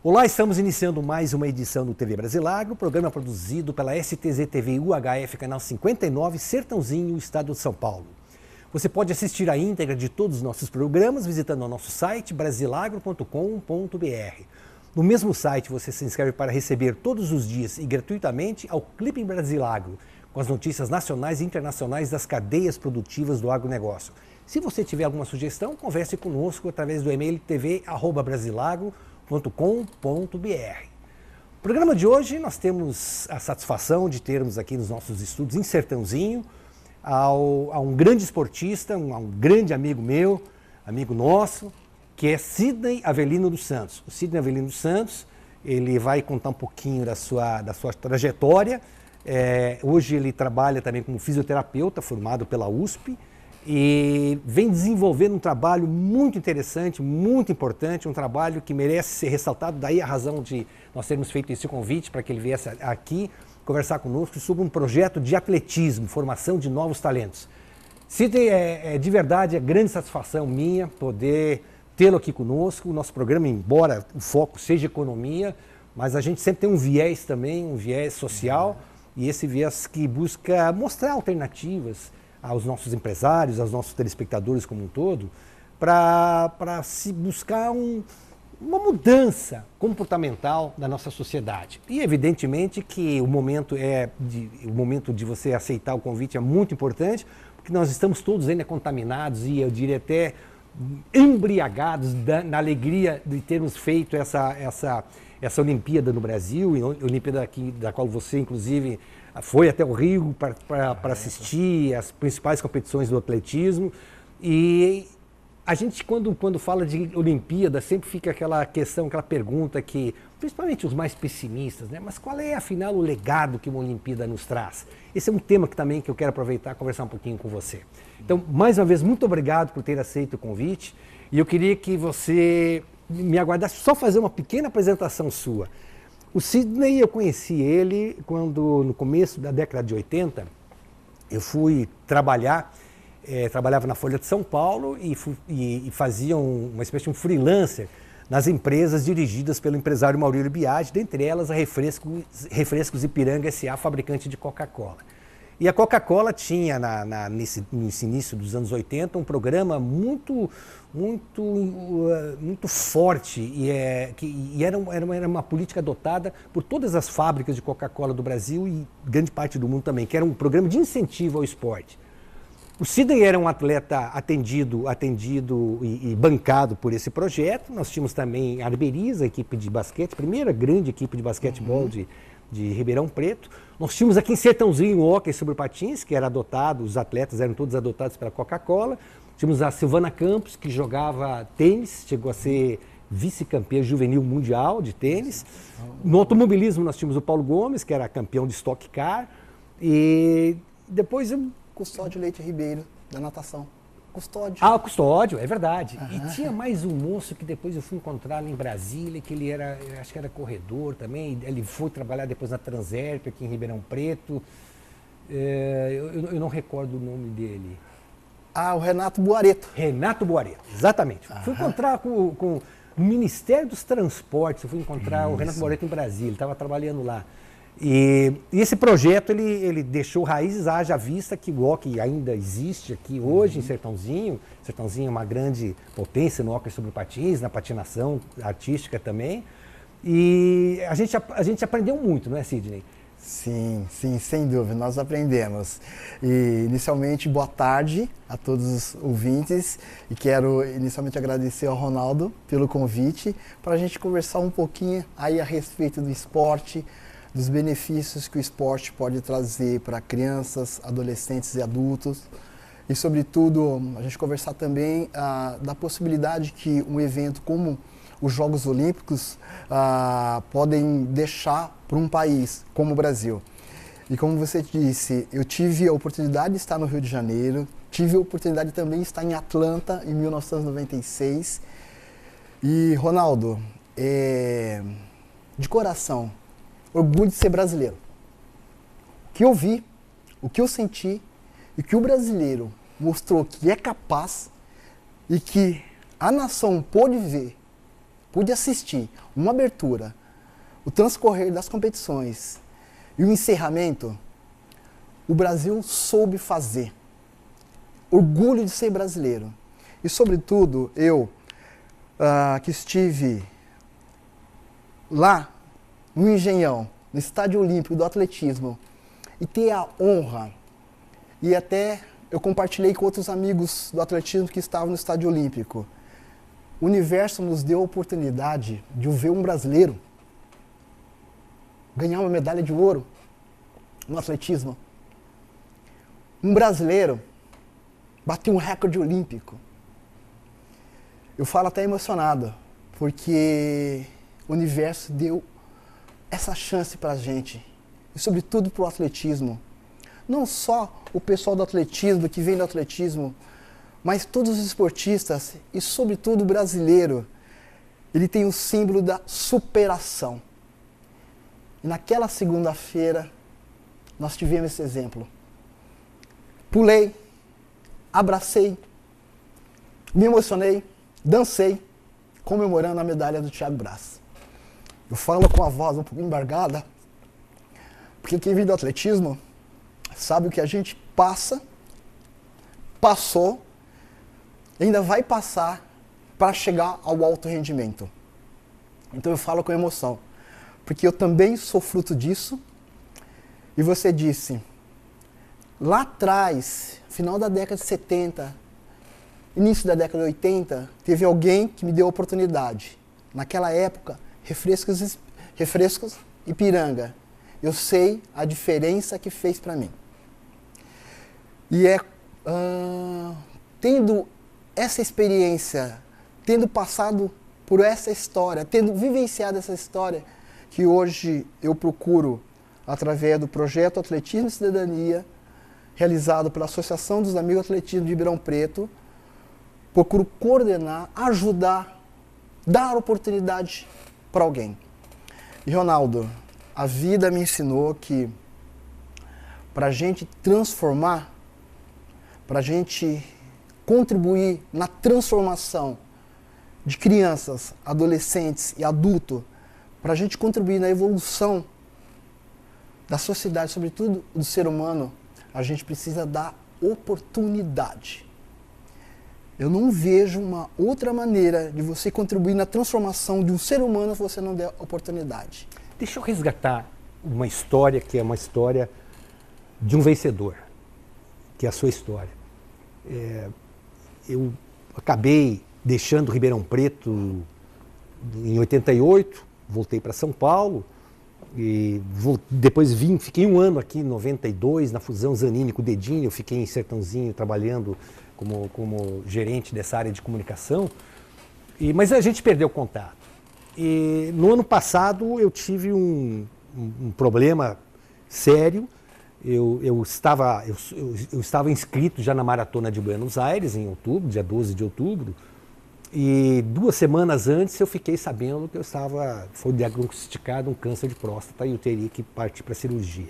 Olá, estamos iniciando mais uma edição do TV Brasilagro, programa produzido pela STZ TV UHF, canal 59, Sertãozinho, estado de São Paulo. Você pode assistir a íntegra de todos os nossos programas visitando o nosso site brasilagro.com.br. No mesmo site você se inscreve para receber todos os dias e gratuitamente ao Clipe Brasilagro, com as notícias nacionais e internacionais das cadeias produtivas do agronegócio. Se você tiver alguma sugestão, converse conosco através do e-mail tv@brasilagro.com.br. No programa de hoje nós temos a satisfação de termos aqui nos nossos estúdios em Sertãozinho a um grande esportista, a um grande amigo meu, amigo nosso, que é Sidney Avelino dos Santos. O Sidney Avelino dos Santos, ele vai contar um pouquinho da sua trajetória. Hoje ele trabalha também como fisioterapeuta, formado pela USP, e vem desenvolvendo um trabalho muito interessante, muito importante, um trabalho que merece ser ressaltado, daí a razão de nós termos feito esse convite para que ele viesse aqui conversar conosco sobre um projeto de atletismo, formação de novos talentos. Sidney, de verdade, é grande satisfação minha poder tê-lo aqui conosco. O nosso programa, embora o foco seja economia, mas a gente sempre tem um viés também, um viés social, e esse viés que busca mostrar alternativas aos nossos empresários, aos nossos telespectadores como um todo, para se buscar uma mudança comportamental da nossa sociedade. E evidentemente que o momento de você aceitar o convite é muito importante, porque nós estamos todos ainda contaminados e eu diria até embriagados na alegria de termos feito essa Olimpíada no Brasil, Olimpíada aqui, da qual você inclusive foi até o Rio para assistir as principais competições do atletismo. E a gente, quando fala de Olimpíada, sempre fica aquela questão, aquela pergunta que, principalmente os mais pessimistas, né? Mas qual é, afinal, o legado que uma Olimpíada nos traz? Esse é um tema que eu quero aproveitar e conversar um pouquinho com você. Então, mais uma vez, muito obrigado por ter aceito o convite. E eu queria que você me aguardasse só fazer uma pequena apresentação sua. O Sidney, eu conheci ele quando, no começo da década de 80, eu fui trabalhava na Folha de São Paulo e fazia uma espécie de um freelancer nas empresas dirigidas pelo empresário Maurílio Biagi, dentre elas a Refrescos Ipiranga S.A., fabricante de Coca-Cola. E a Coca-Cola tinha, nesse início dos anos 80, um programa muito forte e era uma política adotada por todas as fábricas de Coca-Cola do Brasil e grande parte do mundo também, que era um programa de incentivo ao esporte. O Sidney era um atleta atendido e bancado por esse projeto. Nós tínhamos também a Arberiza, a equipe de basquete, a primeira grande equipe de basquetebol de Ribeirão Preto. Nós tínhamos aqui em Sertãozinho o hóquei sobre patins, que era adotado, os atletas eram todos adotados pela Coca-Cola. Tínhamos a Silvana Campos, que jogava tênis, chegou a ser vice-campeã juvenil mundial de tênis. No automobilismo nós tínhamos o Paulo Gomes, que era campeão de Stock Car. E depois... Custódio Leite Ribeiro, da natação. Custódio. Ah, o Custódio, é verdade. E tinha mais um moço que depois eu fui encontrar lá em Brasília, que ele era, acho que era corredor também. Ele foi trabalhar depois na Transerp, aqui em Ribeirão Preto. Eu não recordo o nome dele. Ah, o Renato Buareto. Renato Buareto, exatamente. Fui encontrar com o Ministério dos Transportes, eu fui encontrar o Renato Buareto em Brasília, ele estava trabalhando lá. E esse projeto, ele deixou raízes, haja vista que o hóquei ainda existe aqui hoje em Sertãozinho. Sertãozinho é uma grande potência no hóquei sobre patins, na patinação artística também. E a gente aprendeu muito, não é, Sidney? Sim, sem dúvida, nós aprendemos. E, inicialmente, boa tarde a todos os ouvintes e quero inicialmente agradecer ao Ronaldo pelo convite para a gente conversar um pouquinho aí a respeito do esporte, dos benefícios que o esporte pode trazer para crianças, adolescentes e adultos e, sobretudo, a gente conversar também da possibilidade que um evento como os Jogos Olímpicos podem deixar para um país como o Brasil. E como você disse, eu tive a oportunidade de estar no Rio de Janeiro, tive a oportunidade também de estar em Atlanta em 1996. E, Ronaldo, de coração, orgulho de ser brasileiro. O que eu vi, o que eu senti e que o brasileiro mostrou que é capaz e que a nação pôde ver pude assistir uma abertura, o transcorrer das competições e o encerramento, o Brasil soube fazer. Orgulho de ser brasileiro. E, sobretudo, eu, que estive lá no Engenhão, no Estádio Olímpico do Atletismo, e ter a honra, e até eu compartilhei com outros amigos do atletismo que estavam no Estádio Olímpico, o universo nos deu a oportunidade de ver um brasileiro ganhar uma medalha de ouro no atletismo. Um brasileiro bateu um recorde olímpico. Eu falo até emocionado, porque o universo deu essa chance para a gente, e sobretudo para o atletismo. Não só o pessoal do atletismo, que vem do atletismo, mas todos os esportistas, e sobretudo o brasileiro, ele tem o símbolo da superação. E naquela segunda-feira, nós tivemos esse exemplo. Pulei, abracei, me emocionei, dancei, comemorando a medalha do Thiago Braz. Eu falo com a voz um pouco embargada, porque quem vem do atletismo sabe o que a gente passa, passou, ainda vai passar para chegar ao alto rendimento. Então eu falo com emoção, porque eu também sou fruto disso. E você disse, lá atrás, final da década de 70, início da década de 80, teve alguém que me deu a oportunidade. Naquela época, refrescos Ipiranga. Eu sei a diferença que fez para mim. E é tendo essa experiência, tendo passado por essa história, tendo vivenciado essa história, que hoje eu procuro, através do projeto Atletismo e Cidadania, realizado pela Associação dos Amigos do Atletismo de Ribeirão Preto, procuro coordenar, ajudar, dar oportunidade para alguém. E, Ronaldo, a vida me ensinou que para a gente transformar, para a gente contribuir na transformação de crianças, adolescentes e adultos, para a gente contribuir na evolução da sociedade, sobretudo do ser humano, a gente precisa dar oportunidade. Eu não vejo uma outra maneira de você contribuir na transformação de um ser humano se você não der oportunidade. Deixa eu resgatar uma história que é uma história de um vencedor, que é a sua história. Eu acabei deixando Ribeirão Preto em 88, voltei para São Paulo, e depois fiquei um ano aqui em 92, na fusão Zanini com o Dedinho, eu fiquei em Sertãozinho trabalhando como gerente dessa área de comunicação, mas a gente perdeu o contato. E no ano passado eu tive um problema sério. Eu estava inscrito já na Maratona de Buenos Aires, em outubro, dia 12 de outubro, e 2 semanas antes eu fiquei sabendo que foi diagnosticado um câncer de próstata e eu teria que partir para a cirurgia.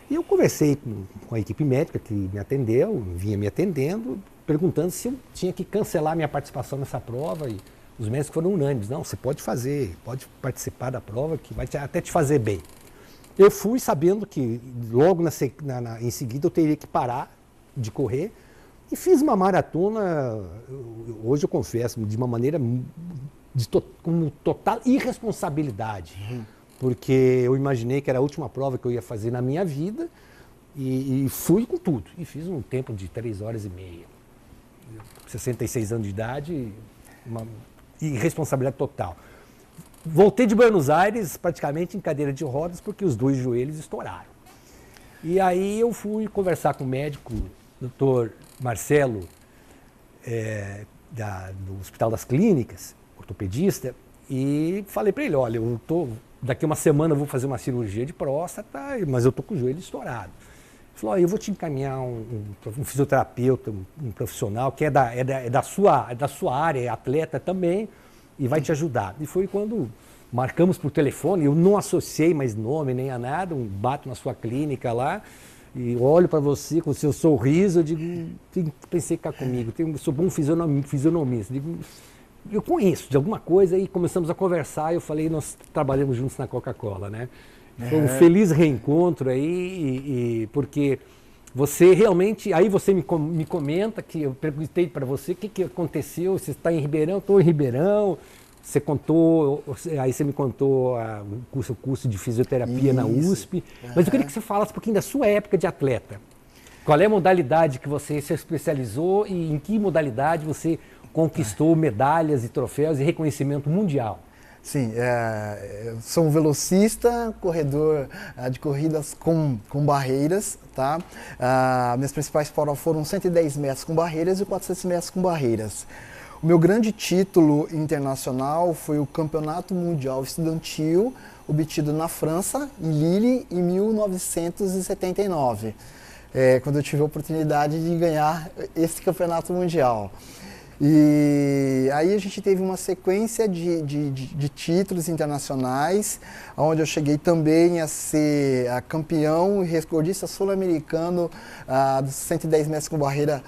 E eu conversei com a equipe médica que me atendeu, vinha me atendendo, perguntando se eu tinha que cancelar minha participação nessa prova, e os médicos foram unânimes: não, você pode pode participar da prova, que vai até te fazer bem. Eu fui sabendo que logo em seguida eu teria que parar de correr, e fiz uma maratona, hoje eu confesso, de uma maneira com total irresponsabilidade, porque eu imaginei que era a última prova que eu ia fazer na minha vida, e fui com tudo, e fiz um tempo de 3 horas e meia, 66 anos de idade, uma irresponsabilidade total. Voltei de Buenos Aires praticamente em cadeira de rodas, porque os 2 joelhos estouraram. E aí eu fui conversar com o médico, doutor Marcelo, do Hospital das Clínicas, ortopedista, e falei para ele: olha, daqui a uma semana eu vou fazer uma cirurgia de próstata, mas eu estou com o joelho estourado. Ele falou: eu vou te encaminhar um fisioterapeuta, um profissional que é da sua área, é atleta também, e vai te ajudar. E foi quando marcamos por telefone, eu não associei mais nome nem a nada, bato na sua clínica lá, e olho para você com o seu sorriso, eu digo: pensei que está comigo, sou bom fisionomista, digo, eu conheço de alguma coisa e começamos a conversar. Eu falei, nós trabalhamos juntos na Coca-Cola, né? Foi um feliz reencontro aí, porque você realmente, aí você me comenta que eu perguntei para você o que aconteceu, você está em Ribeirão, estou em Ribeirão, você contou, aí você me contou o curso de fisioterapia na USP, mas eu queria que você falasse um pouquinho da sua época de atleta. Qual é a modalidade que você se especializou e em que modalidade você conquistou medalhas e troféus e reconhecimento mundial? Sim, eu sou um velocista, corredor de corridas com barreiras, tá? Minhas principais provas foram 110 metros com barreiras e 400 metros com barreiras. O meu grande título internacional foi o Campeonato Mundial Estudantil, obtido na França, em Lille, em 1979, quando eu tive a oportunidade de ganhar esse campeonato mundial. E aí a gente teve uma sequência de títulos internacionais, onde eu cheguei também a ser campeão e recordista sul-americano dos 110 metros com barreira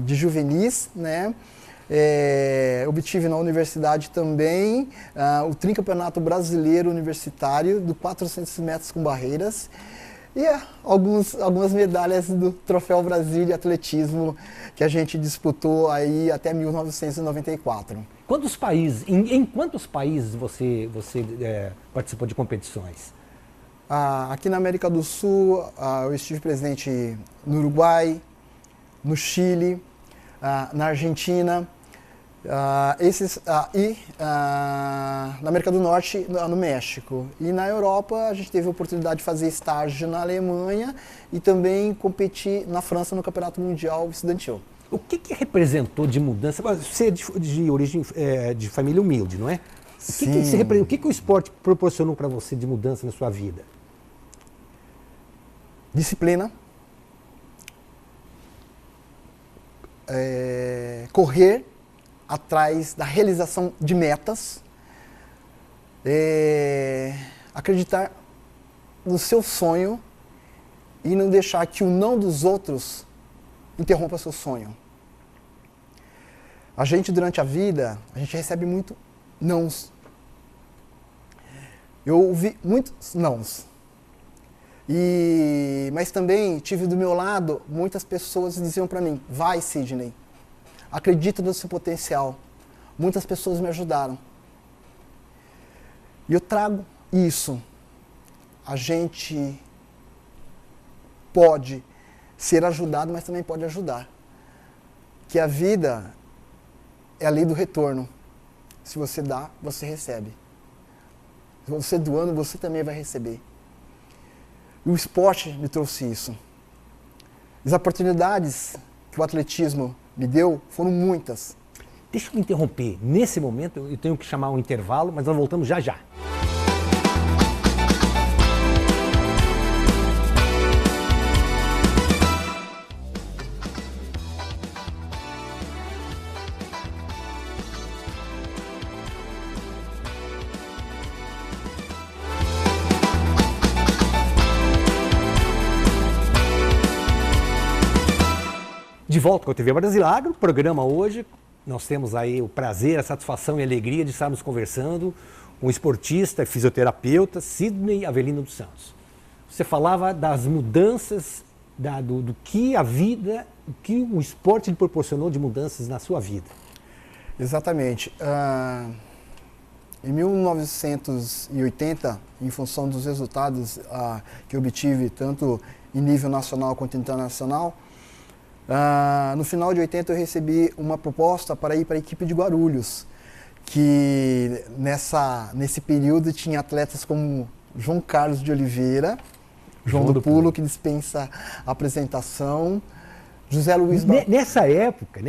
de juvenis, né? Obtive na universidade também o tricampeonato brasileiro universitário do 400 metros com barreiras. E algumas medalhas do Troféu Brasil de Atletismo que a gente disputou aí até 1994. Quantos países, em quantos países você participou de competições? Aqui na América do Sul, eu estive presente no Uruguai, no Chile, na Argentina, na América do Norte, no México. E na Europa a gente teve a oportunidade de fazer estágio na Alemanha e também competir na França no Campeonato Mundial Estudantil. O que representou de mudança? Você é de origem de família humilde, não é? Sim. O que o esporte proporcionou para você de mudança na sua vida? Disciplina. Correr atrás da realização de metas, acreditar no seu sonho e não deixar que o não dos outros interrompa seu sonho. A gente, durante a vida, a gente recebe muito nãos. Eu ouvi muitos nãos. Mas também tive do meu lado muitas pessoas que diziam para mim, vai Sidney, acredita no seu potencial. Muitas pessoas me ajudaram. E eu trago isso. A gente pode ser ajudado, mas também pode ajudar. Que a vida é a lei do retorno. Se você dá, você recebe. Se você doando, você também vai receber. E o esporte me trouxe isso. As oportunidades que o atletismo me deu foram muitas. Deixa eu me interromper. Nesse momento, eu tenho que chamar um intervalo, mas nós voltamos já já. De volta com a TV Brasilagro, programa hoje. Nós temos aí o prazer, a satisfação e a alegria de estarmos conversando com o esportista e fisioterapeuta Sidney Avelino dos Santos. Você falava das mudanças, do que a vida, o que o esporte lhe proporcionou de mudanças na sua vida. Exatamente. Em 1980, em função dos resultados que eu obtive tanto em nível nacional quanto internacional, no final de 80 eu recebi uma proposta para ir para a equipe de Guarulhos, que nesse período tinha atletas como João Carlos de Oliveira, João do Pulo, que dispensa a apresentação, José Luiz... Nessa época,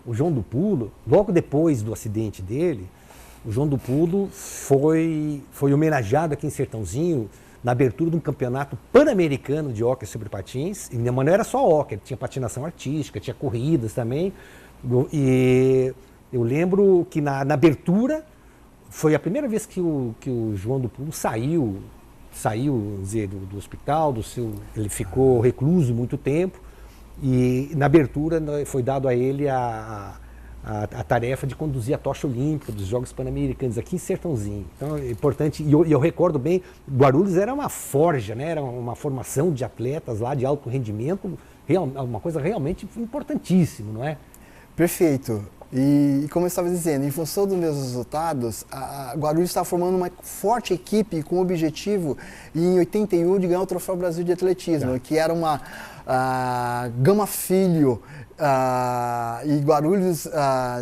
o João do Pulo, logo depois do acidente dele, o João do Pulo foi homenageado aqui em Sertãozinho, na abertura de um campeonato pan-americano de hóquei sobre patins, mas não era só hóquei, tinha patinação artística, tinha corridas também, e eu lembro que na abertura foi a primeira vez que o João do Pulo saiu dizer, do hospital, ele ficou recluso muito tempo, e na abertura foi dado a ele a tarefa de conduzir a tocha olímpica dos Jogos Pan-Americanos aqui em Sertãozinho. Então é importante, e eu recordo bem, Guarulhos era uma forja, né? Era uma formação de atletas lá de alto rendimento, uma coisa realmente importantíssima, não é? Perfeito. E como eu estava dizendo, em função dos meus resultados, a Guarulhos estava formando uma forte equipe com o objetivo, em 81, de ganhar o Troféu Brasil de Atletismo, que era uma Gama Filho, e Guarulhos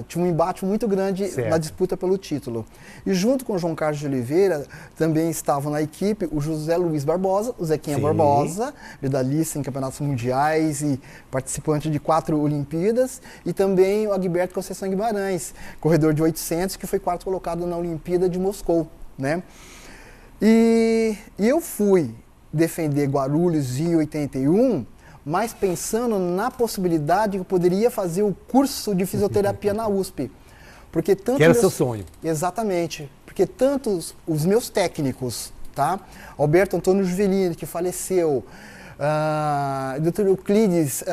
tinha um embate muito grande na disputa pelo título. E junto com o João Carlos de Oliveira, também estavam na equipe o José Luiz Barbosa, o Zequinha Barbosa, medalhista em campeonatos mundiais e participante de 4 Olimpíadas, e também o Agberto Conceição Guimarães, corredor de 800, que foi 4º colocado na Olimpíada de Moscou, né? E eu fui defender Guarulhos em 81, mas pensando na possibilidade que eu poderia fazer o curso de fisioterapia na USP. Porque tanto que era o seu sonho. Exatamente. Porque tanto os meus técnicos, tá? Alberto Antônio Juvelini, que faleceu, Dr. Euclides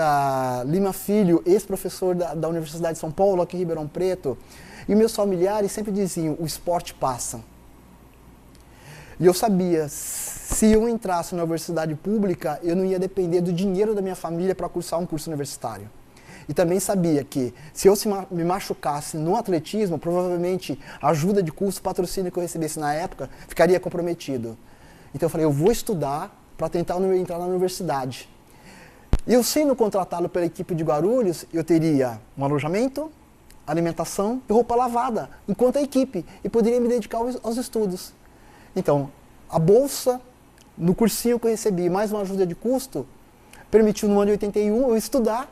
Lima Filho, ex-professor da Universidade de São Paulo, aqui em Ribeirão Preto, e meus familiares sempre diziam, o esporte passa. E eu sabia, se eu entrasse na universidade pública, eu não ia depender do dinheiro da minha família para cursar um curso universitário. E também sabia que, se eu me machucasse no atletismo, provavelmente a ajuda de custo, patrocínio que eu recebesse na época, ficaria comprometido. Então eu falei, eu vou estudar para tentar entrar na universidade. E eu, sendo contratado pela equipe de Guarulhos, eu teria um alojamento, alimentação e roupa lavada, enquanto a equipe, e poderia me dedicar aos estudos. Então, a bolsa, no cursinho que eu recebi, mais uma ajuda de custo, permitiu no ano de 81 eu estudar.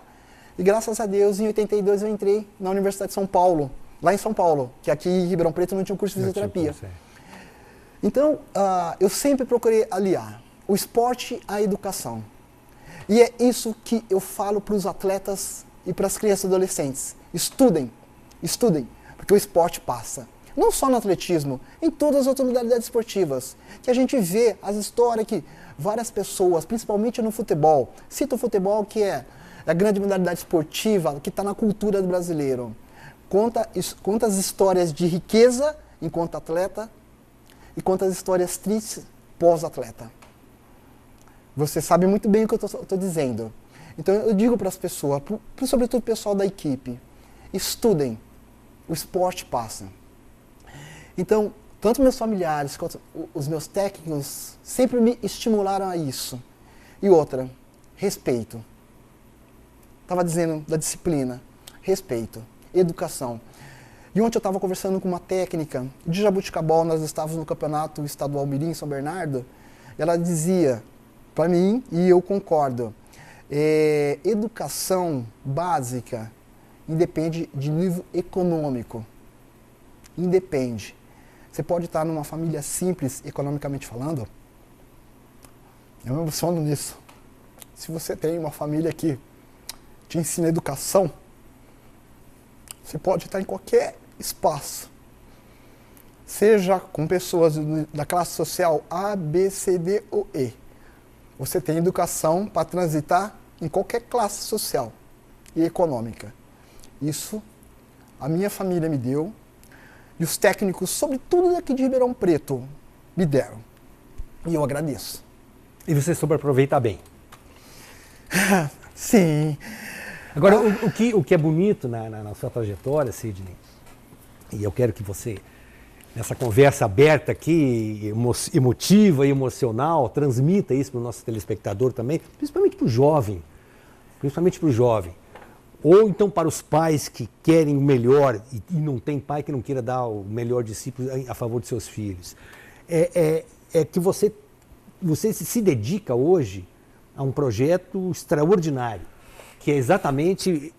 E graças a Deus, em 82 eu entrei na Universidade de São Paulo, lá em São Paulo, que aqui em Ribeirão Preto não tinha um curso de fisioterapia. Então, eu sempre procurei aliar o esporte à educação. E é isso que eu falo para os atletas e para as crianças e adolescentes. Estudem, estudem, porque o esporte passa. Não só no atletismo, em todas as outras modalidades esportivas. Que a gente vê as histórias que várias pessoas, principalmente no futebol, cita o futebol que é a grande modalidade esportiva que está na cultura do brasileiro. Conta as histórias de riqueza enquanto atleta e conta as histórias tristes pós-atleta. Você sabe muito bem o que eu estou dizendo. Então eu digo para as pessoas, sobretudo o pessoal da equipe, estudem, o esporte passa. Então, tanto meus familiares quanto os meus técnicos sempre me estimularam a isso. E outra, respeito. Estava dizendo da disciplina, respeito, educação. E ontem eu estava conversando com uma técnica de Jabuticabal, nós estávamos no campeonato estadual Mirim, em São Bernardo, e ela dizia para mim, e eu concordo, educação básica independe de nível econômico. Independe. Você pode estar numa família simples, economicamente falando. Eu me emociono nisso. Se você tem uma família que te ensina educação, você pode estar em qualquer espaço. Seja com pessoas da classe social A, B, C, D ou E. Você tem educação para transitar em qualquer classe social e econômica. Isso a minha família me deu e os técnicos, sobretudo daqui de Ribeirão Preto, me deram. E eu agradeço. E você soube aproveitar bem. Sim. Agora, o que é bonito na sua trajetória, Sidney, e eu quero que você, nessa conversa aberta aqui, emotiva e emocional, transmita isso para o nosso telespectador também, principalmente para o jovem. Principalmente para o jovem. Ou então para os pais que querem o melhor e não tem pai que não queira dar o melhor discípulo a favor de seus filhos. É que você se dedica hoje a um projeto extraordinário, que é exatamente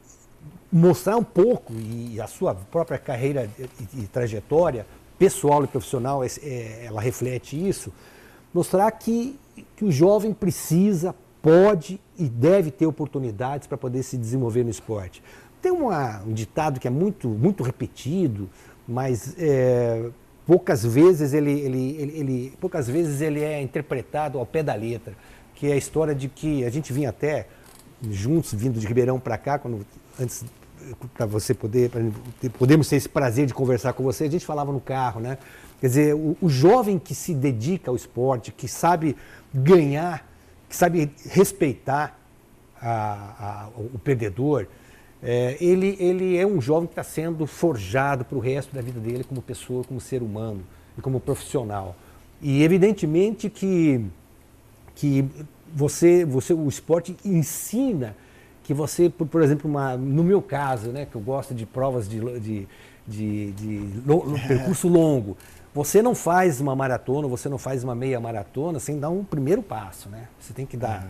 mostrar um pouco, e a sua própria carreira e trajetória pessoal e profissional, ela reflete isso, mostrar que o jovem precisa, pode e deve ter oportunidades para poder se desenvolver no esporte. Tem um ditado que é muito repetido, mas poucas vezes ele é interpretado ao pé da letra, que é a história de que a gente vinha até juntos, vindo de Ribeirão para cá, antes para você podermos ter esse prazer de conversar com você, a gente falava no carro, né? Quer dizer, o jovem que se dedica ao esporte, que sabe ganhar, que sabe respeitar o perdedor, ele é um jovem que está sendo forjado para o resto da vida dele como pessoa, como ser humano e como profissional. E evidentemente que o esporte ensina que você, por exemplo, no meu caso, né, que eu gosto de provas de percurso longo, você não faz uma maratona, você não faz uma meia maratona sem dar um primeiro passo, né? Você tem que dar.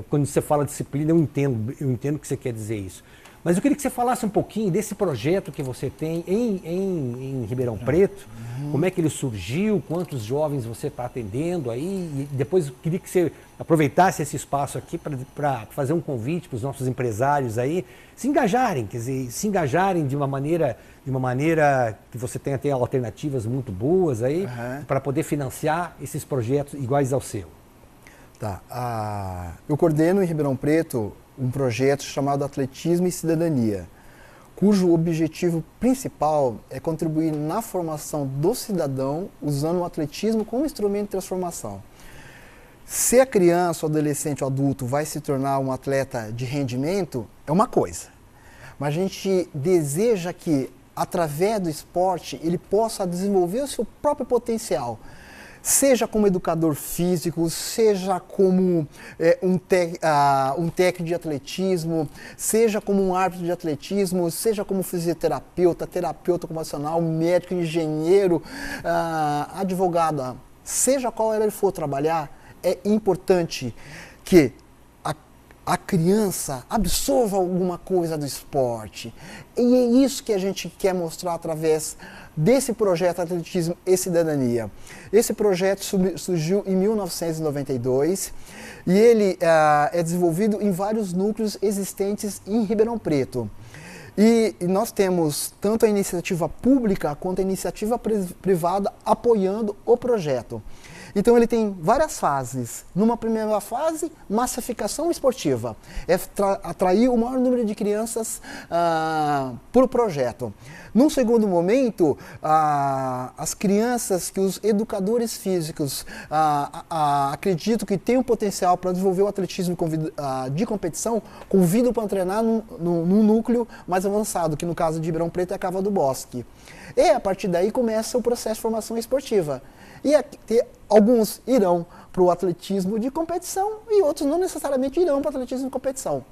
Quando você fala disciplina, eu entendo o que você quer dizer isso. Mas eu queria que você falasse um pouquinho desse projeto que você tem em Ribeirão Preto, como é que ele surgiu, quantos jovens você está atendendo aí, e depois eu queria que você aproveitasse esse espaço aqui para fazer um convite para os nossos empresários aí se engajarem, quer dizer, se engajarem de uma maneira que você tenha até alternativas muito boas aí, para poder financiar esses projetos iguais ao seu. Tá. Eu coordeno em Ribeirão Preto um projeto chamado Atletismo e Cidadania, cujo objetivo principal é contribuir na formação do cidadão usando o atletismo como instrumento de transformação. Se a criança, o adolescente ou adulto vai se tornar um atleta de rendimento, é uma coisa. Mas a gente deseja que, através do esporte, ele possa desenvolver o seu próprio potencial. Seja como educador físico, seja como um técnico de atletismo, seja como um árbitro de atletismo, seja como fisioterapeuta, terapeuta ocupacional, médico, engenheiro, advogado, seja qual ele for trabalhar, é importante que a criança absorva alguma coisa do esporte. E é isso que a gente quer mostrar através desse projeto Atletismo e Cidadania. Esse projeto surgiu em 1992 e ele é desenvolvido em vários núcleos existentes em Ribeirão Preto. E nós temos tanto a iniciativa pública quanto a iniciativa privada apoiando o projeto. Então ele tem várias fases. Numa primeira fase, massificação esportiva. É atrair o maior número de crianças para o projeto. Num segundo momento, as crianças que os educadores físicos acreditam que têm o potencial para desenvolver o atletismo de competição, convidam para treinar num núcleo mais avançado, que no caso de Ribeirão Preto é a Cava do Bosque. E a partir daí começa o processo de formação esportiva. E alguns irão para o atletismo de competição e outros não necessariamente irão para o atletismo de competição.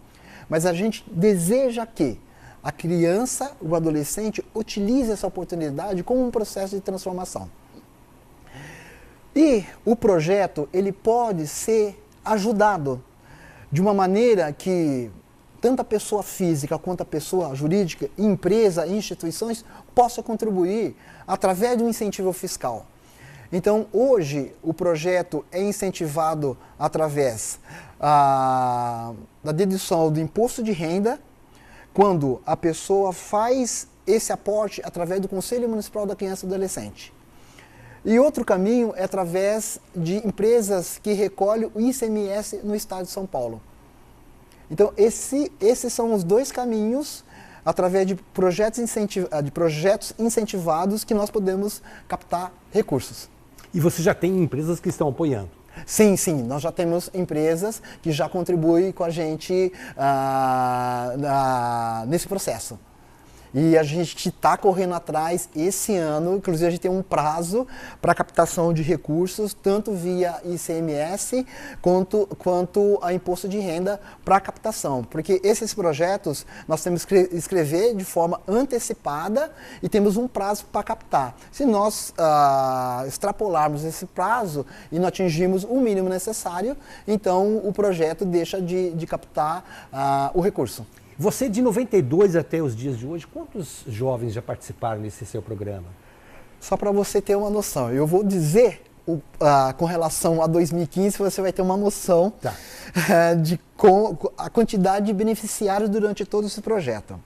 Mas a gente deseja que a criança, o adolescente, utilize essa oportunidade como um processo de transformação. E o projeto ele pode ser ajudado de uma maneira que tanto a pessoa física quanto a pessoa jurídica, empresa e instituições possam contribuir através de um incentivo fiscal. Então, hoje, o projeto é incentivado através da dedução do imposto de renda, quando a pessoa faz esse aporte através do Conselho Municipal da Criança e do Adolescente. E outro caminho é através de empresas que recolhem o ICMS no estado de São Paulo. Então, esses são os dois caminhos, através de projetos incentivados, que nós podemos captar recursos. E você já tem empresas que estão apoiando? Sim, nós já temos empresas que já contribuem com a gente nesse processo. E a gente está correndo atrás esse ano, inclusive a gente tem um prazo para captação de recursos, tanto via ICMS quanto a imposto de renda para captação. Porque esses projetos nós temos que escrever de forma antecipada e temos um prazo para captar. Se nós extrapolarmos esse prazo e não atingirmos o mínimo necessário, então o projeto deixa de captar o recurso. Você, de 92 até os dias de hoje, quantos jovens já participaram desse seu programa? Só para você ter uma noção, eu vou dizer com relação a 2015, você vai ter uma noção de a quantidade de beneficiários durante todo esse projeto.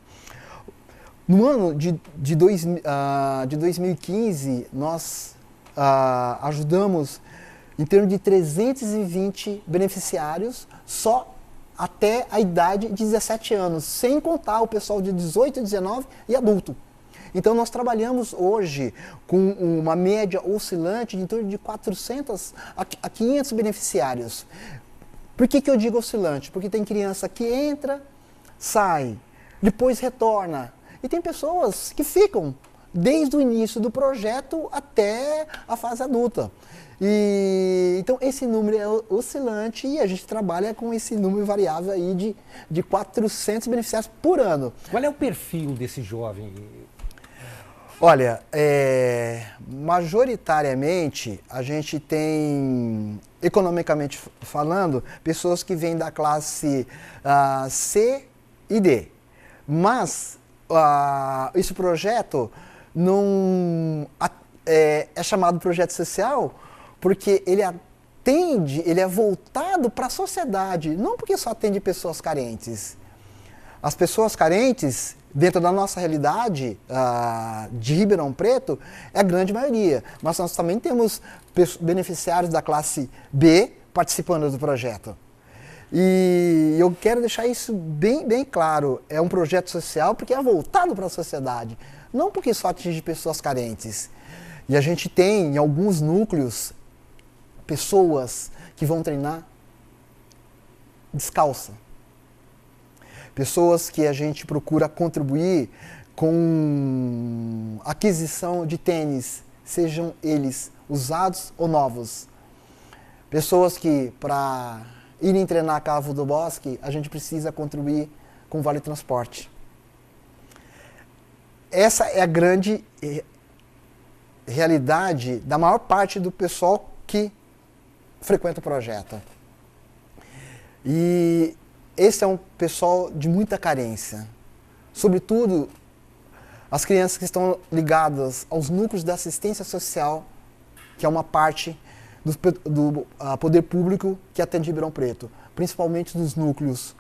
No ano de 2015, nós ajudamos em torno de 320 beneficiários só até a idade de 17 anos, sem contar o pessoal de 18, 19 e adulto. Então nós trabalhamos hoje com uma média oscilante de em torno de 400 a 500 beneficiários. Por que eu digo oscilante? Porque tem criança que entra, sai, depois retorna. E tem pessoas que ficam desde o início do projeto até a fase adulta. Então esse número é oscilante e a gente trabalha com esse número variável aí de 400 beneficiários por ano. Qual é o perfil desse jovem? Olha, majoritariamente a gente tem, economicamente falando, pessoas que vêm da classe C e D. Mas esse projeto não é chamado projeto social porque ele é voltado para a sociedade, não porque só atende pessoas carentes. As pessoas carentes, dentro da nossa realidade de Ribeirão Preto, é a grande maioria. Mas nós também temos beneficiários da classe B participando do projeto. E eu quero deixar isso bem claro. É um projeto social porque é voltado para a sociedade, não porque só atinge pessoas carentes. E a gente tem, em alguns núcleos, pessoas que vão treinar descalça. Pessoas que a gente procura contribuir com aquisição de tênis, sejam eles usados ou novos. Pessoas que, para irem treinar Cavo do Bosque, a gente precisa contribuir com o Vale Transporte. Essa é a grande realidade da maior parte do pessoal que frequenta o projeto. E esse é um pessoal de muita carência. Sobretudo, as crianças que estão ligadas aos núcleos da assistência social, que é uma parte do poder público que atende Ribeirão Preto. Principalmente dos núcleos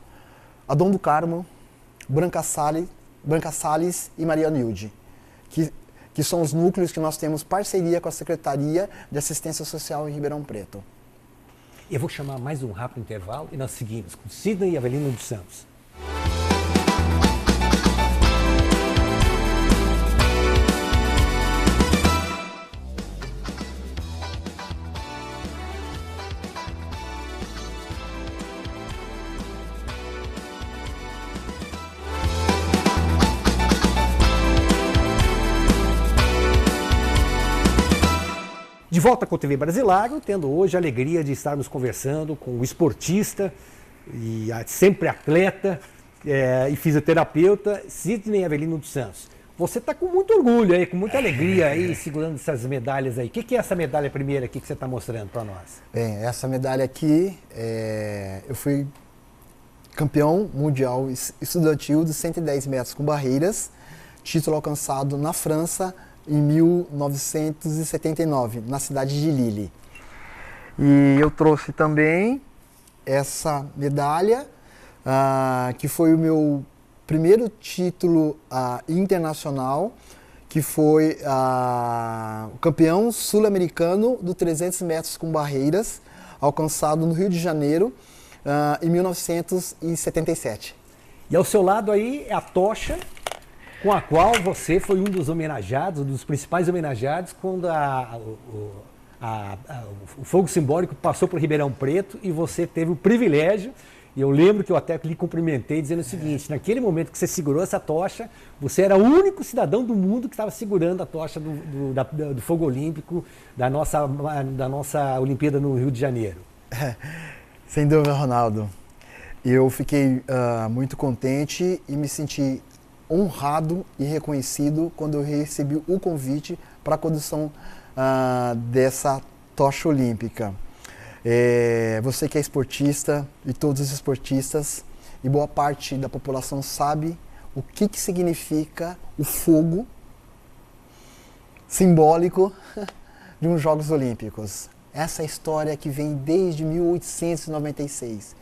Adão do Carmo, Branca Salles e Maria Nilde, que são os núcleos que nós temos parceria com a Secretaria de Assistência Social em Ribeirão Preto. Eu vou chamar mais um rápido intervalo e nós seguimos com Sidney e Avelino dos Santos. De volta com o TV Brasilário, tendo hoje a alegria de estarmos conversando com o esportista e sempre atleta e fisioterapeuta Sidney Avelino dos Santos. Você está com muito orgulho aí, com muita alegria aí, segurando essas medalhas aí. O que é essa medalha primeira aqui que você está mostrando para nós? Bem, essa medalha aqui, eu fui campeão mundial estudantil dos 110 metros com barreiras, título alcançado na França, em 1979, na cidade de Lille. E eu trouxe também essa medalha, que foi o meu primeiro título internacional, que foi o campeão sul-americano do 300 metros com barreiras, alcançado no Rio de Janeiro, em 1977. E ao seu lado aí é a tocha, com a qual você foi um dos homenageados, um dos principais homenageados, quando o fogo simbólico passou por Ribeirão Preto e você teve o privilégio, e eu lembro que eu até lhe cumprimentei dizendo o seguinte, naquele momento que você segurou essa tocha, você era o único cidadão do mundo que estava segurando a tocha do fogo olímpico da nossa Olimpíada no Rio de Janeiro. Sem dúvida, Ronaldo. Eu fiquei muito contente e me senti honrado e reconhecido quando eu recebi o convite para a condução dessa tocha olímpica. Você que é esportista e todos os esportistas e boa parte da população sabe o que significa o fogo simbólico de uns Jogos Olímpicos. Essa história que vem desde 1896.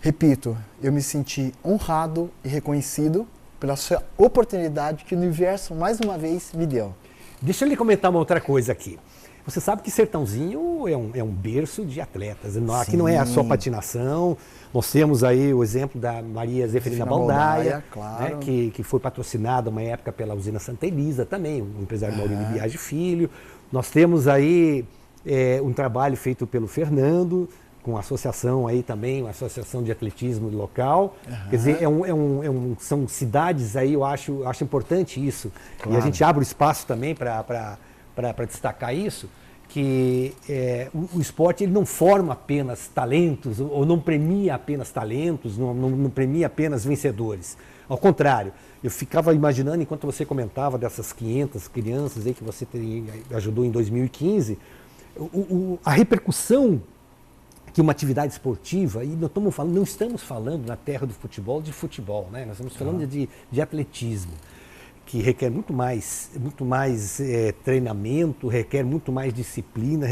Repito, eu me senti honrado e reconhecido pela sua oportunidade que o universo, mais uma vez, me deu. Deixa eu lhe comentar uma outra coisa aqui. Você sabe que Sertãozinho é um berço de atletas. Aqui não é só patinação. Nós temos aí o exemplo da Maria Zeferina Baldaia, claro. né, que foi patrocinada uma época pela usina Santa Elisa também, o empresário Maurílio Biagi Filho. Nós temos aí um trabalho feito pelo Fernando, com a associação aí também, uma associação de atletismo local. Quer dizer, são cidades aí, eu acho importante isso. Claro. E a gente abre o espaço também para destacar isso, que o esporte ele não forma apenas talentos, ou não premia apenas talentos, não premia apenas vencedores. Ao contrário, eu ficava imaginando, enquanto você comentava dessas 500 crianças aí que você ajudou em 2015, a repercussão que uma atividade esportiva, e não estamos falando na terra do futebol de futebol, né? Nós estamos falando de atletismo, que requer muito mais treinamento, requer muito mais disciplina,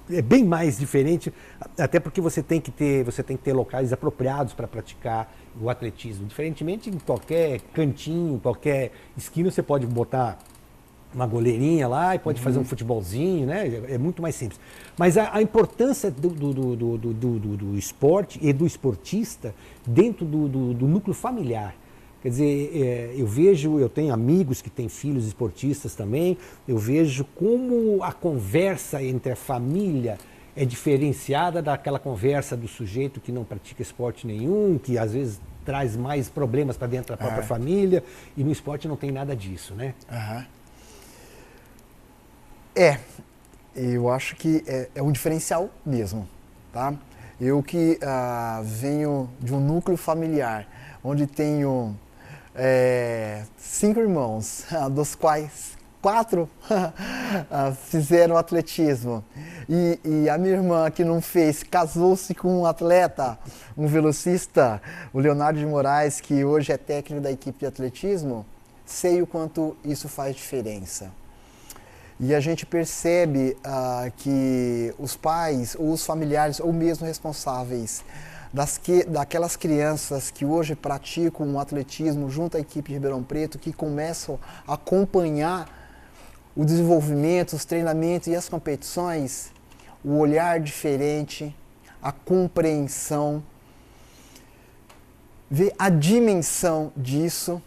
é bem mais diferente, até porque você tem que ter locais apropriados para praticar o atletismo. Diferentemente, em qualquer cantinho, qualquer esquina, você pode botar uma goleirinha lá e pode fazer um futebolzinho, né? É muito mais simples. Mas a importância do esporte e do esportista dentro do núcleo familiar. Quer dizer, eu tenho amigos que têm filhos esportistas também, eu vejo como a conversa entre a família é diferenciada daquela conversa do sujeito que não pratica esporte nenhum, que às vezes traz mais problemas para dentro da própria família, e no esporte não tem nada disso, né? Eu acho que é um diferencial mesmo, tá? Eu que venho de um núcleo familiar, onde tenho 5 irmãos, dos quais 4 fizeram atletismo. E a minha irmã que não fez, casou-se com um atleta, um velocista, o Leonardo de Moraes, que hoje é técnico da equipe de atletismo. Sei o quanto isso faz diferença. E a gente percebe que os pais, ou os familiares, ou mesmo responsáveis daquelas crianças que hoje praticam o atletismo junto à equipe de Ribeirão Preto, que começam a acompanhar o desenvolvimento, os treinamentos e as competições, o olhar diferente, a compreensão, ver a dimensão disso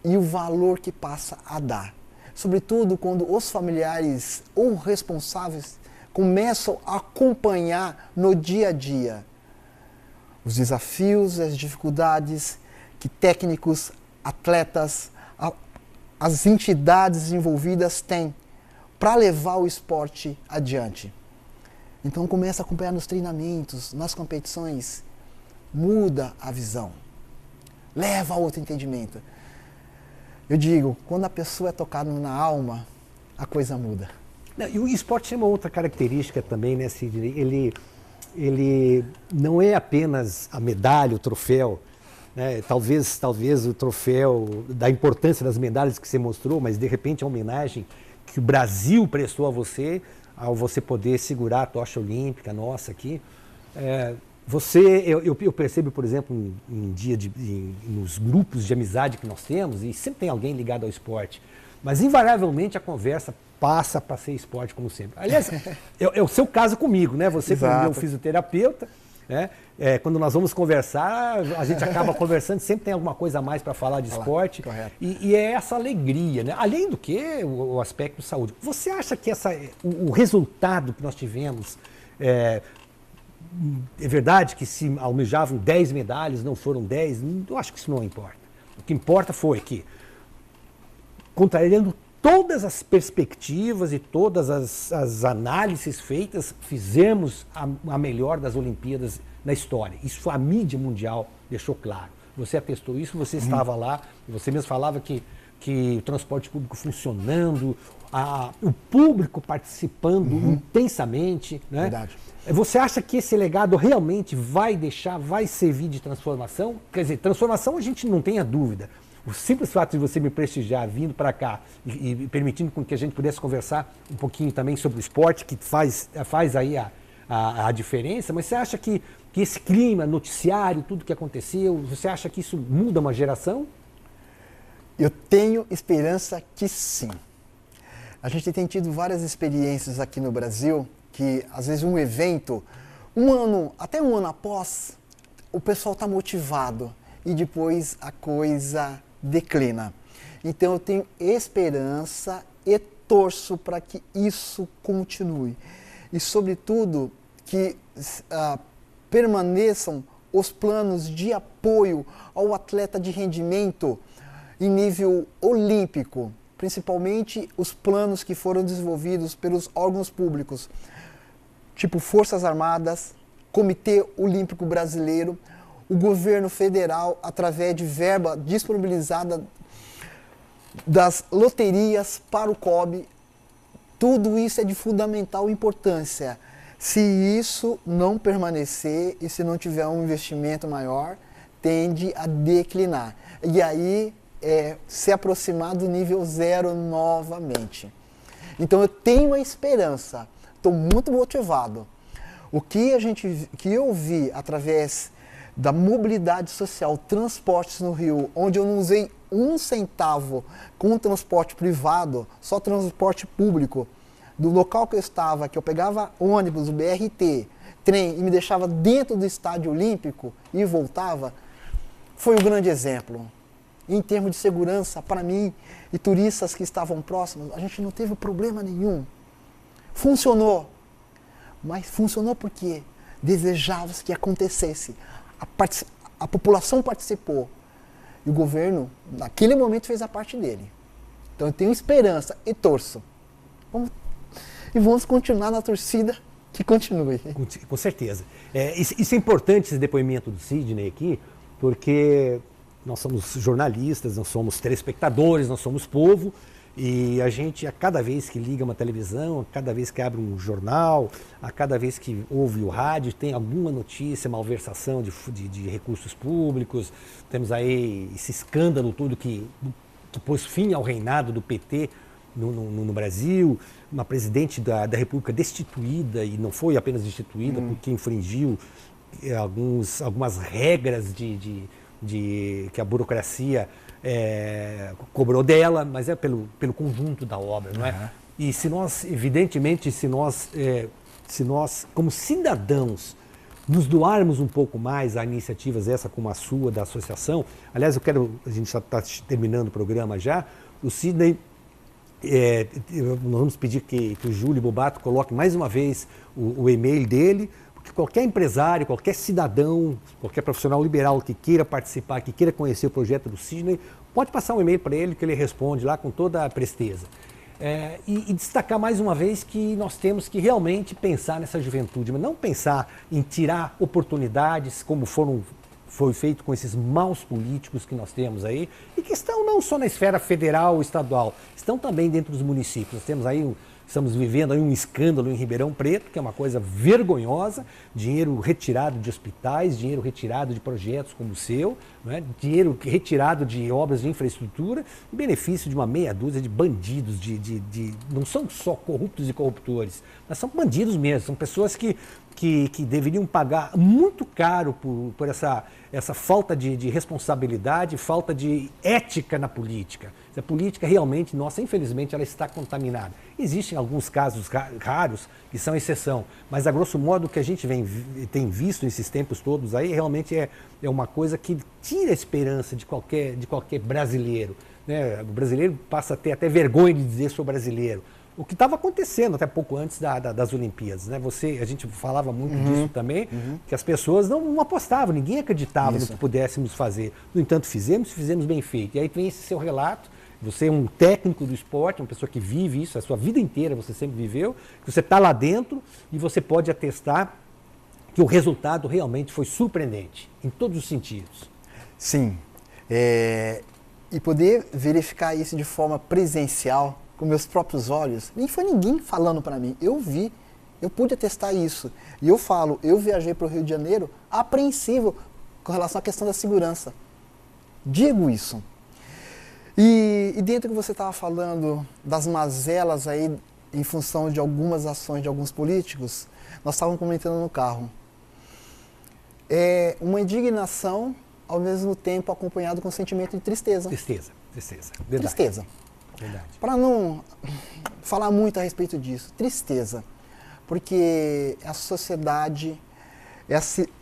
e o valor que passa a dar. Sobretudo quando os familiares ou responsáveis começam a acompanhar no dia a dia os desafios, as dificuldades que técnicos, atletas, as entidades envolvidas têm para levar o esporte adiante. Então começa a acompanhar nos treinamentos, nas competições, muda a visão, leva a outro entendimento. Eu digo, quando a pessoa é tocada na alma, a coisa muda. E o esporte tem uma outra característica também, né, Sidney? Ele não é apenas a medalha, o troféu, né? Talvez o troféu, da importância das medalhas que você mostrou, mas de repente a homenagem que o Brasil prestou a você, ao você poder segurar a tocha olímpica nossa aqui. Eu percebo, por exemplo, nos grupos de amizade que nós temos, e sempre tem alguém ligado ao esporte, mas invariavelmente a conversa passa para ser esporte como sempre. Aliás, é o seu caso comigo, né? Você como meu fisioterapeuta, né? Quando nós vamos conversar, a gente acaba conversando, sempre tem alguma coisa a mais para falar de esporte. E é essa alegria, né? Além do que o aspecto de saúde. Você acha que o resultado que nós tivemos é verdade que se almejavam 10 medalhas, não foram 10? Eu acho que isso não importa. O que importa foi que, contrariando todas as perspectivas e todas as análises feitas, fizemos a melhor das Olimpíadas na história. Isso a mídia mundial deixou claro. Você atestou isso, você estava lá, você mesmo falava que o transporte público funcionando, o público participando intensamente, né? Verdade. Você acha que esse legado realmente vai servir de transformação? Quer dizer, transformação a gente não tenha dúvida. O simples fato de você me prestigiar vindo para cá e permitindo com que a gente pudesse conversar um pouquinho também sobre o esporte, que faz aí a diferença, mas você acha que esse clima, noticiário, tudo que aconteceu, você acha que isso muda uma geração? Eu tenho esperança que sim. A gente tem tido várias experiências aqui no Brasil que, às vezes, um evento, até um ano após, o pessoal está motivado e depois a coisa declina. Então eu tenho esperança e torço para que isso continue. E, sobretudo, que permaneçam os planos de apoio ao atleta de rendimento em nível olímpico, principalmente os planos que foram desenvolvidos pelos órgãos públicos, tipo Forças Armadas, Comitê Olímpico Brasileiro, o governo federal, através de verba disponibilizada das loterias para o COB. Tudo isso é de fundamental importância. Se isso não permanecer e se não tiver um investimento maior, tende a declinar. E aí se aproximar do nível 0 novamente. Então eu tenho a esperança, estou muito motivado. O que eu vi através da mobilidade social, transportes no Rio, onde eu não usei um centavo com transporte privado, só transporte público, do local que eu estava, que eu pegava ônibus, o BRT, trem e me deixava dentro do estádio olímpico e voltava, foi um grande exemplo. Em termos de segurança, para mim e turistas que estavam próximos, a gente não teve problema nenhum. Funcionou. Mas funcionou porque desejava-se que acontecesse. A população participou. E o governo, naquele momento, fez a parte dele. Então eu tenho esperança e torço. Vamos continuar na torcida que continue. Com certeza. Isso é importante, esse depoimento do Sidney aqui, porque nós somos jornalistas, nós somos telespectadores, nós somos povo, e a gente, a cada vez que liga uma televisão, a cada vez que abre um jornal, a cada vez que ouve o rádio, tem alguma notícia, malversação de recursos públicos, temos aí esse escândalo todo que pôs fim ao reinado do PT no Brasil, uma presidente da República destituída, e não foi apenas destituída porque infringiu algumas regras que a burocracia cobrou dela, mas é pelo conjunto da obra, não é? E se nós, evidentemente, se nós, como cidadãos, nos doarmos um pouco mais a iniciativas essa como a sua, da associação, aliás, a gente já está terminando o programa já, o Sidney, nós vamos pedir que o Júlio Bobato coloque mais uma vez o e-mail dele, porque qualquer empresário, qualquer cidadão, qualquer profissional liberal que queira participar, que queira conhecer o projeto do Sidney, pode passar um e-mail para ele que ele responde lá com toda a presteza. E destacar mais uma vez que nós temos que realmente pensar nessa juventude, mas não pensar em tirar oportunidades como foi feito com esses maus políticos que nós temos aí, e que estão não só na esfera federal ou estadual, estão também dentro dos municípios. Nós temos aí estamos vivendo aí um escândalo em Ribeirão Preto, que é uma coisa vergonhosa, dinheiro retirado de hospitais, dinheiro retirado de projetos como o seu, né? Dinheiro retirado de obras de infraestrutura, em benefício de uma meia dúzia de bandidos, não são só corruptos e corruptores, mas são bandidos mesmo, são pessoas que deveriam pagar muito caro por essa falta de responsabilidade, falta de ética na política. A política realmente, nossa, infelizmente, ela está contaminada. Existem alguns casos raros que são exceção, mas a grosso modo o que a gente tem visto nesses tempos todos aí realmente é uma coisa que tira a esperança de qualquer brasileiro, né? O brasileiro passa a ter até vergonha de dizer sou brasileiro. O que estava acontecendo até pouco antes das Olimpíadas, né? A gente falava muito disso também, que as pessoas não apostavam, ninguém acreditava no que pudéssemos fazer. No entanto, fizemos bem feito. E aí vem esse seu relato, você é um técnico do esporte, uma pessoa que vive isso, a sua vida inteira você sempre viveu, que você está lá dentro e você pode atestar que o resultado realmente foi surpreendente, em todos os sentidos. Sim, e poder verificar isso de forma presencial, com meus próprios olhos, nem foi ninguém falando para mim, eu vi, eu pude atestar isso. E eu falo, eu viajei para o Rio de Janeiro apreensivo com relação à questão da segurança. Digo isso. E dentro do que você estava falando das mazelas aí, em função de algumas ações de alguns políticos, nós estávamos comentando no carro. É uma indignação, ao mesmo tempo acompanhado com um sentimento de tristeza. Tristeza. Verdade. Tristeza. Para não falar muito a respeito disso, tristeza, porque a sociedade,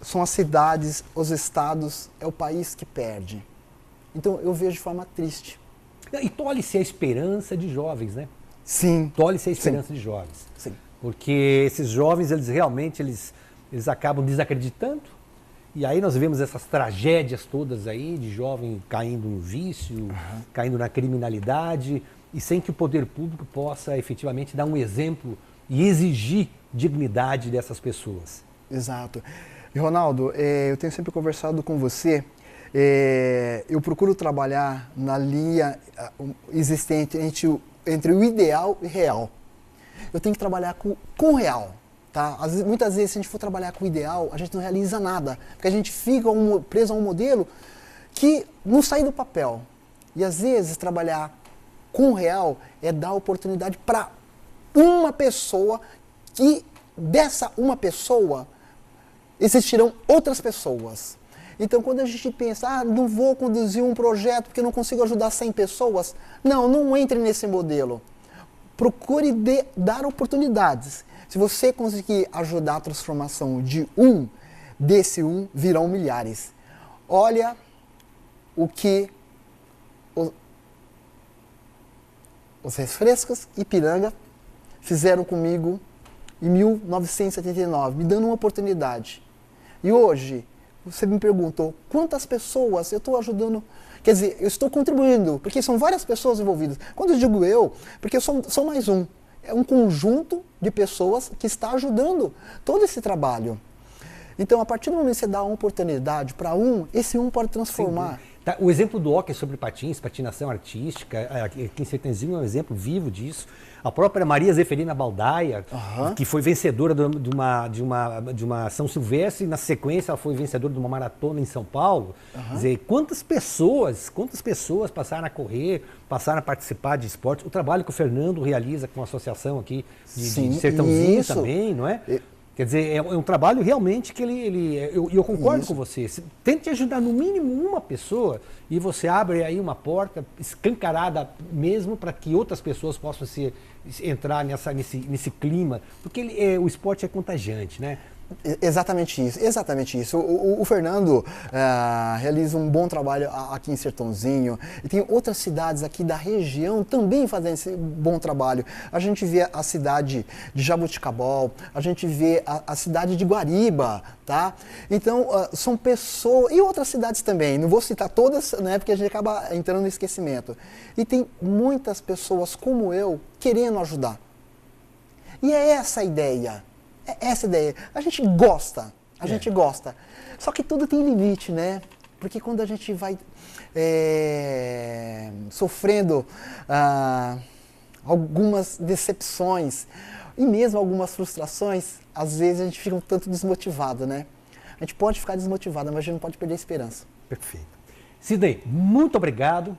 são as cidades, os estados, é o país que perde. Então eu vejo de forma triste. E tolhe-se a esperança de jovens, né? Sim. Tolhe-se a esperança de jovens. Sim. Porque esses jovens, eles realmente acabam desacreditando. E aí nós vemos essas tragédias todas aí de jovem caindo no vício, caindo na criminalidade, e sem que o poder público possa efetivamente dar um exemplo e exigir dignidade dessas pessoas. Exato. E Ronaldo, eu tenho sempre conversado com você, eu procuro trabalhar na linha existente entre o ideal e real. Eu tenho que trabalhar com o real. Tá? Muitas vezes, se a gente for trabalhar com o ideal, a gente não realiza nada, porque a gente fica preso a um modelo que não sai do papel. E às vezes, trabalhar com o real é dar oportunidade para uma pessoa, que dessa uma pessoa existirão outras pessoas. Então, quando a gente pensa, não vou conduzir um projeto porque não consigo ajudar 100 pessoas, não entre nesse modelo. Procure dar oportunidades. Se você conseguir ajudar a transformação de desse virão milhares. Olha o que os refrescos Ipiranga fizeram comigo em 1979, me dando uma oportunidade. E hoje, você me perguntou quantas pessoas eu estou ajudando. Quer dizer, eu estou contribuindo, porque são várias pessoas envolvidas. Quando eu digo eu, porque eu sou mais um. É um conjunto de pessoas que está ajudando todo esse trabalho. Então, a partir do momento que você dá uma oportunidade para esse pode transformar. Tá, o exemplo do hóquei sobre patins, patinação artística, aqui em Sertãozinho é um exemplo vivo disso. A própria Maria Zeferina Baldaia, que foi vencedora de uma São Silvestre, e na sequência ela foi vencedora de uma maratona em São Paulo. Quer dizer, quantas pessoas passaram a correr, passaram a participar de esportes. O trabalho que o Fernando realiza com a associação aqui de Sertãozinho também, não é? Quer dizer, é um trabalho realmente que eu concordo com você. Tente ajudar no mínimo uma pessoa e você abre aí uma porta escancarada mesmo para que outras pessoas possam entrar nesse clima. Porque o esporte é contagiante, né? Exatamente isso. O Fernando realiza um bom trabalho aqui em Sertãozinho e tem outras cidades aqui da região também fazendo esse bom trabalho. A gente vê a cidade de Jaboticabal, a gente vê a cidade de Guariba, tá? Então, são pessoas, e outras cidades também, não vou citar todas, né, porque a gente acaba entrando no esquecimento. E tem muitas pessoas como eu querendo ajudar. E é essa a ideia. Essa ideia. A gente gosta. Só que tudo tem limite, né? Porque quando a gente vai sofrendo algumas decepções e mesmo algumas frustrações, às vezes a gente fica um tanto desmotivado, né? A gente pode ficar desmotivado, mas a gente não pode perder a esperança. Perfeito. Sidney, muito obrigado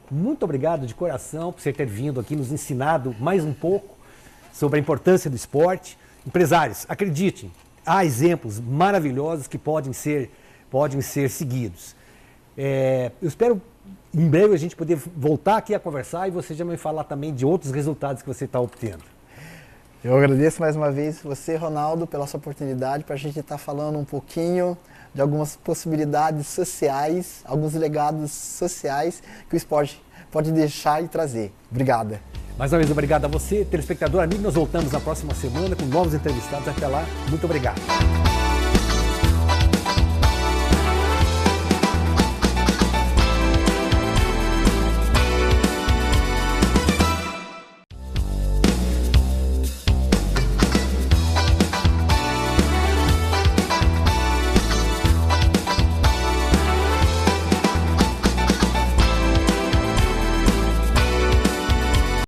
de coração por você ter vindo aqui, nos ensinado mais um pouco sobre a importância do esporte. Empresários, acreditem, há exemplos maravilhosos que podem ser seguidos. Eu espero em breve a gente poder voltar aqui a conversar e você já vai falar também de outros resultados que você está obtendo. Eu agradeço mais uma vez você, Ronaldo, pela sua oportunidade para a gente estar falando um pouquinho de algumas possibilidades sociais, alguns legados sociais que o esporte pode deixar e trazer. Obrigada. Mais uma vez, obrigado a você, telespectador amigo. Nós voltamos na próxima semana com novos entrevistados. Até lá, muito obrigado.